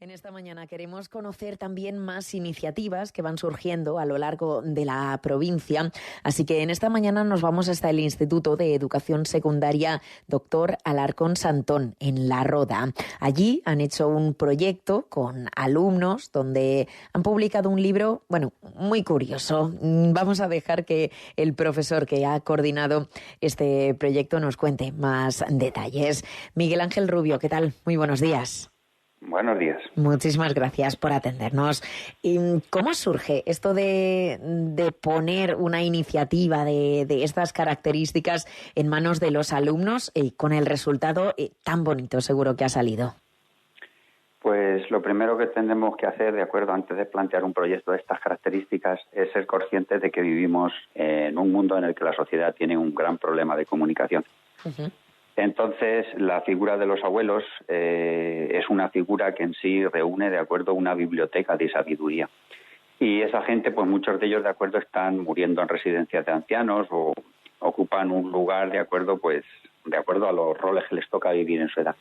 En esta mañana queremos conocer también más iniciativas que van surgiendo a lo largo de la provincia. Así que en esta mañana nos vamos hasta el Instituto de Educación Secundaria Dr. Alarcón Santón, en La Roda. Allí han hecho un proyecto con alumnos donde han publicado un libro, muy curioso. Vamos a dejar que el profesor que ha coordinado este proyecto nos cuente más detalles. Miguel Ángel Rubio, ¿qué tal? Muy buenos días. Buenos días. Muchísimas gracias por atendernos. ¿Cómo surge esto de poner una iniciativa de estas características en manos de los alumnos y con el resultado tan bonito seguro que ha salido? Pues lo primero que tenemos que hacer, de acuerdo, antes de plantear un proyecto de estas características, es ser conscientes de que vivimos en un mundo en el que la sociedad tiene un gran problema de comunicación. Uh-huh. Entonces, la figura de los abuelos es una figura que en sí reúne, de acuerdo, una biblioteca de sabiduría. Y esa gente, pues muchos de ellos, de acuerdo, están muriendo en residencias de ancianos o ocupan un lugar, de acuerdo, pues de acuerdo a los roles que les toca vivir en su edad.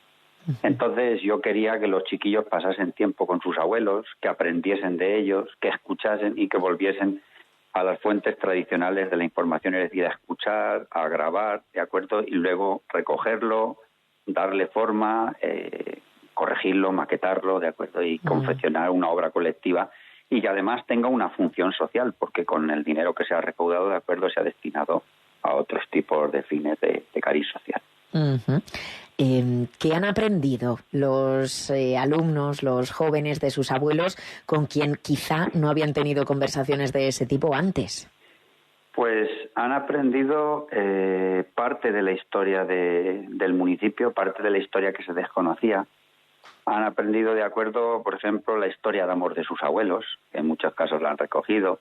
Entonces, yo quería que los chiquillos pasasen tiempo con sus abuelos, que aprendiesen de ellos, que escuchasen y que volviesen a las fuentes tradicionales de la información, es decir, a escuchar, a grabar, ¿de acuerdo? Y luego recogerlo, darle forma, corregirlo, maquetarlo, ¿de acuerdo? Y confeccionar una obra colectiva y que además tenga una función social, porque con el dinero que se ha recaudado, ¿de acuerdo?, se ha destinado a otros tipos de fines de cariz social. Uh-huh. ¿Qué han aprendido los alumnos, los jóvenes de sus abuelos con quien quizá no habían tenido conversaciones de ese tipo antes? Pues han aprendido parte de la historia del municipio, parte de la historia que se desconocía. Han aprendido, de acuerdo, por ejemplo, la historia de amor de sus abuelos, que en muchos casos la han recogido.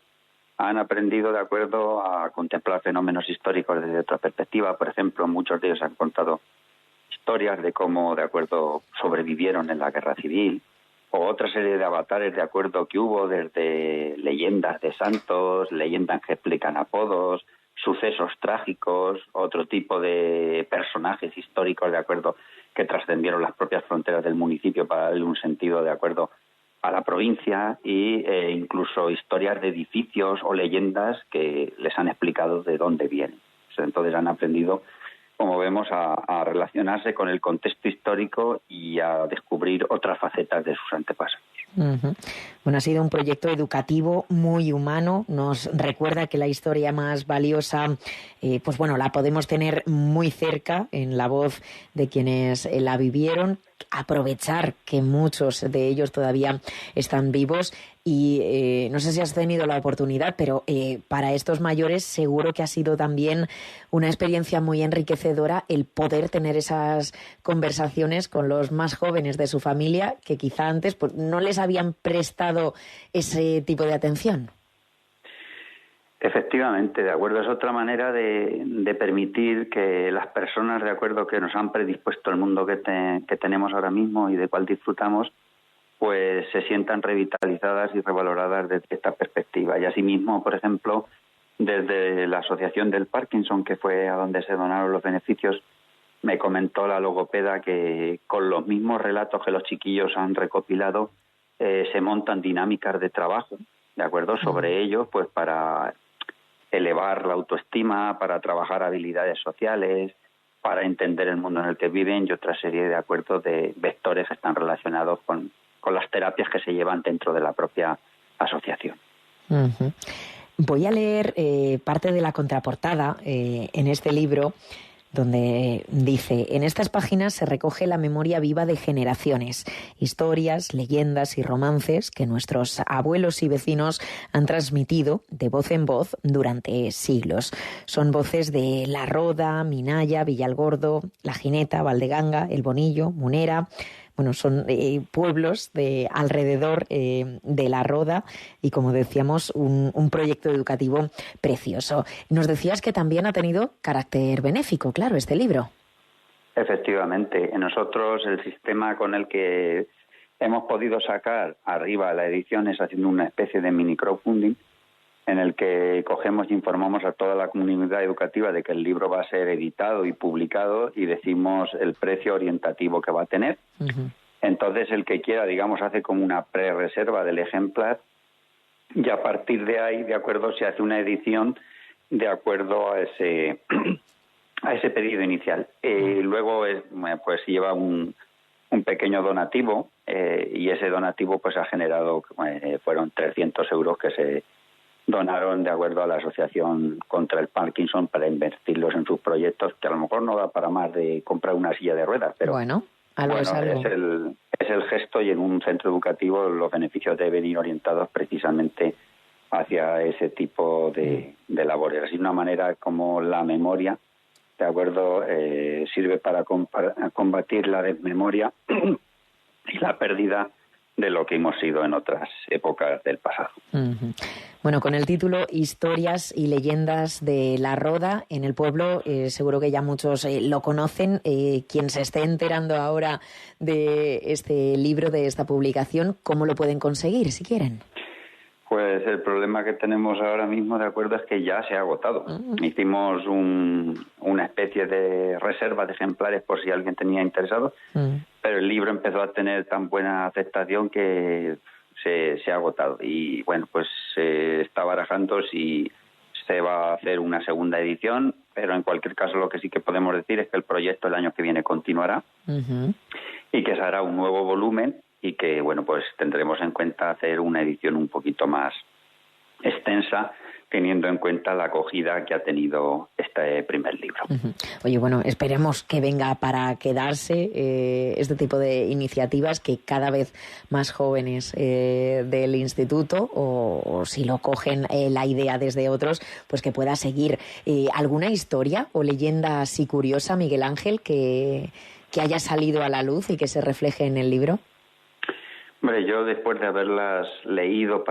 Han aprendido, de acuerdo, a contemplar fenómenos históricos desde otra perspectiva. Por ejemplo, muchos de ellos han contado historias de cómo, de acuerdo, sobrevivieron en la guerra civil, o otra serie de avatares, de acuerdo, que hubo desde leyendas de santos, leyendas que explican apodos, sucesos trágicos, otro tipo de personajes históricos, de acuerdo, que trascendieron las propias fronteras del municipio para darle un sentido, de acuerdo, a la provincia, y incluso historias de edificios o leyendas que les han explicado de dónde vienen. Entonces han aprendido, como vemos, a relacionarse con el contexto histórico y a descubrir otras facetas de sus antepasados. Uh-huh. Bueno, ha sido un proyecto educativo muy humano. Nos recuerda que la historia más valiosa, la podemos tener muy cerca en la voz de quienes la vivieron. Aprovechar que muchos de ellos todavía están vivos y no sé si has tenido la oportunidad, pero para estos mayores seguro que ha sido también una experiencia muy enriquecedora el poder tener esas conversaciones con los más jóvenes de su familia que quizá antes pues, no les habían prestado ese tipo de atención. Efectivamente, de acuerdo, es otra manera de permitir que las personas, de acuerdo, que nos han predispuesto el mundo que tenemos ahora mismo y de cual disfrutamos, pues se sientan revitalizadas y revaloradas desde esta perspectiva. Y asimismo, por ejemplo, desde la Asociación del Parkinson, que fue a donde se donaron los beneficios, me comentó la logopeda que con los mismos relatos que los chiquillos han recopilado, se montan dinámicas de trabajo, de acuerdo, sobre ellos, pues para elevar la autoestima, para trabajar habilidades sociales, para entender el mundo en el que viven y otra serie de acuerdos de vectores que están relacionados con las terapias que se llevan dentro de la propia asociación. Uh-huh. Voy a leer parte de la contraportada en este libro, donde dice: en estas páginas se recoge la memoria viva de generaciones, historias, leyendas y romances que nuestros abuelos y vecinos han transmitido de voz en voz durante siglos. Son voces de La Roda, Minaya, Villalgordo, La Gineta, Valdeganga, El Bonillo, Munera. Bueno, son pueblos de alrededor de La Roda y, como decíamos, un proyecto educativo precioso. Nos decías que también ha tenido carácter benéfico, claro, este libro. Efectivamente. Nosotros el sistema con el que hemos podido sacar arriba la edición es haciendo una especie de mini crowdfunding en el que cogemos e informamos a toda la comunidad educativa de que el libro va a ser editado y publicado y decimos el precio orientativo que va a tener. Uh-huh. Entonces, el que quiera, digamos, hace como una pre-reserva del ejemplar y a partir de ahí, de acuerdo, se hace una edición de acuerdo a ese pedido inicial. Luego, pues lleva un pequeño donativo y ese donativo pues ha generado, fueron 300 euros que se donaron de acuerdo a la Asociación contra el Parkinson para invertirlos en sus proyectos, que a lo mejor no da para más de comprar una silla de ruedas, pero bueno, algo es algo. Es el gesto, y en un centro educativo los beneficios deben ir orientados precisamente hacia ese tipo de labores. Así, una manera como la memoria, de acuerdo, sirve para combatir la desmemoria y la pérdida de lo que hemos sido en otras épocas del pasado. Uh-huh. Bueno, con el título Historias y leyendas de la Roda en el pueblo, seguro que ya muchos lo conocen. Quien se esté enterando ahora de este libro, de esta publicación, ¿cómo lo pueden conseguir, si quieren? Pues el problema que tenemos ahora mismo, de acuerdo, es que ya se ha agotado. Hicimos una especie de reserva de ejemplares por si alguien tenía interesado, pero el libro empezó a tener tan buena aceptación que se ha agotado. Y bueno, pues se está barajando si se va a hacer una segunda edición, pero en cualquier caso lo que sí que podemos decir es que el proyecto el año que viene continuará y que se hará un nuevo volumen, y que, bueno, pues tendremos en cuenta hacer una edición un poquito más extensa, teniendo en cuenta la acogida que ha tenido este primer libro. Oye, bueno, esperemos que venga para quedarse este tipo de iniciativas, que cada vez más jóvenes del instituto, o si lo cogen la idea desde otros, pues que pueda seguir. ¿Alguna historia o leyenda así curiosa, Miguel Ángel, que haya salido a la luz y que se refleje en el libro? Hombre, yo después de haberlas leído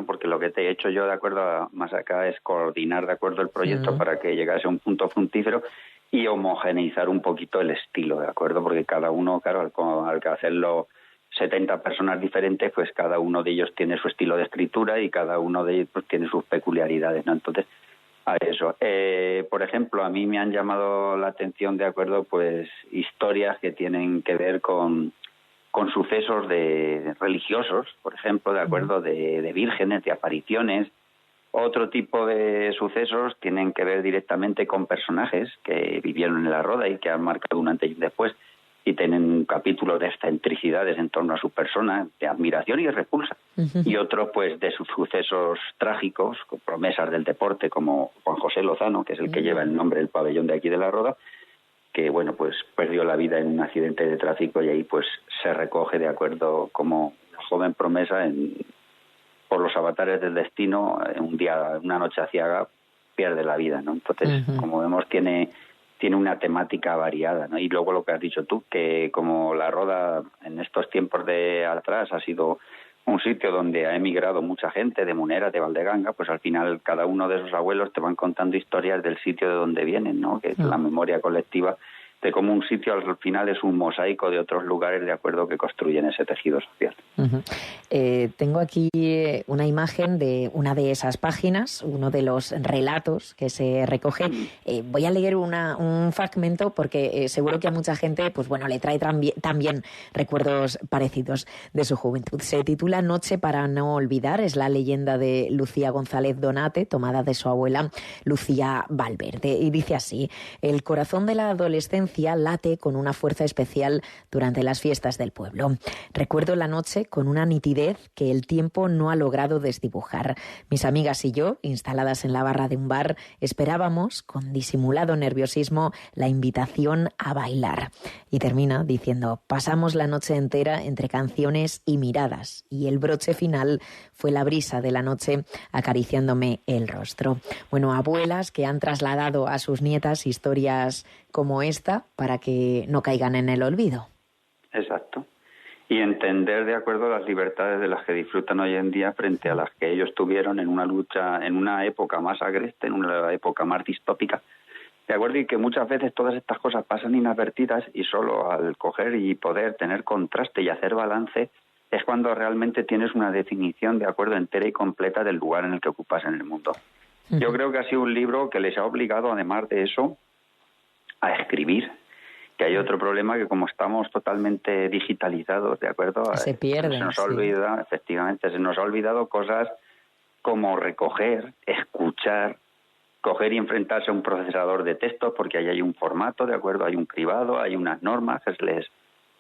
porque lo que te he hecho yo, de acuerdo, más acá es coordinar, de acuerdo, el proyecto para que llegase a un punto fructífero y homogeneizar un poquito el estilo, de acuerdo, porque cada uno, claro, al hacerlo 70 personas diferentes, pues cada uno de ellos tiene su estilo de escritura y cada uno de ellos pues tiene sus peculiaridades, ¿no? Entonces, a eso. Por ejemplo, a mí me han llamado la atención, de acuerdo, pues historias que tienen que ver con sucesos religiosos, por ejemplo, de acuerdo, de vírgenes, de apariciones. Otro tipo de sucesos tienen que ver directamente con personajes que vivieron en la Roda y que han marcado un antes y un después, y tienen capítulos de excentricidades en torno a su persona, de admiración y de repulsa. Y otros, pues, de sus sucesos trágicos, con promesas del deporte, como Juan José Lozano, que es el que lleva el nombre del pabellón de aquí de la Roda, que, bueno, pues perdió la vida en un accidente de tráfico, y ahí pues se recoge, de acuerdo, como joven promesa por los avatares del destino, una noche aciaga, pierde la vida, ¿no? Entonces, como vemos, tiene una temática variada, ¿no? Y luego lo que has dicho tú, que como la Roda en estos tiempos de atrás ha sido un sitio donde ha emigrado mucha gente de Munera, de Valdeganga, pues al final cada uno de esos abuelos te van contando historias del sitio de donde vienen, ¿no? Que es la memoria colectiva de cómo un sitio al final es un mosaico de otros lugares, de acuerdo, que construyen ese tejido social. Tengo aquí una imagen de una de esas páginas, uno de los relatos que se recoge. Voy a leer un fragmento porque seguro que a mucha gente, pues bueno, le trae también recuerdos parecidos de su juventud. Se titula Noche para no olvidar. Es la leyenda de Lucía González Donate, tomada de su abuela Lucía Valverde. Y dice así: el corazón de la adolescencia late con una fuerza especial durante las fiestas del pueblo. Recuerdo la noche con una nitidez que el tiempo no ha logrado desdibujar. Mis amigas y yo, instaladas en la barra de un bar, esperábamos con disimulado nerviosismo la invitación a bailar. Y termina diciendo: pasamos la noche entera entre canciones y miradas, y el broche final fue la brisa de la noche acariciándome el rostro. Bueno, abuelas que han trasladado a sus nietas historias como esta para que no caigan en el olvido. Exacto. Y entender, de acuerdo, las libertades de las que disfrutan hoy en día frente a las que ellos tuvieron en una lucha, en una época más agreste, en una época más distópica. De acuerdo, y que muchas veces todas estas cosas pasan inadvertidas, y solo al coger y poder tener contraste y hacer balance es cuando realmente tienes una definición, de acuerdo, entera y completa del lugar en el que ocupas en el mundo. Yo creo que ha sido un libro que les ha obligado, además de eso, a escribir Que hay otro problema que como estamos totalmente digitalizados, ¿de acuerdo? Se pierden. Se nos olvida, efectivamente, se nos ha olvidado cosas como recoger, escuchar, coger y enfrentarse a un procesador de texto, porque ahí hay un formato, ¿de acuerdo? Hay un cribado, hay unas normas que se les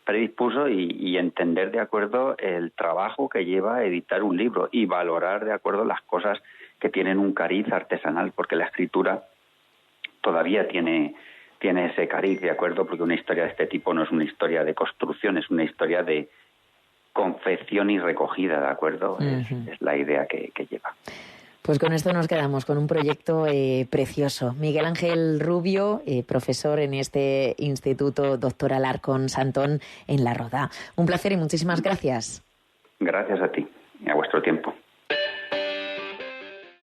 predispuso y entender, ¿de acuerdo?, el trabajo que lleva a editar un libro y valorar, ¿de acuerdo?, las cosas que tienen un cariz artesanal, porque la escritura todavía tiene ese cariz, ¿de acuerdo?, porque una historia de este tipo no es una historia de construcción, es una historia de confección y recogida, ¿de acuerdo? Es la idea que lleva. Pues con esto nos quedamos, con un proyecto precioso. Miguel Ángel Rubio, profesor en este Instituto Doctor Alarcón Santón en La Roda. Un placer y muchísimas gracias. Gracias a ti y a vuestro tiempo.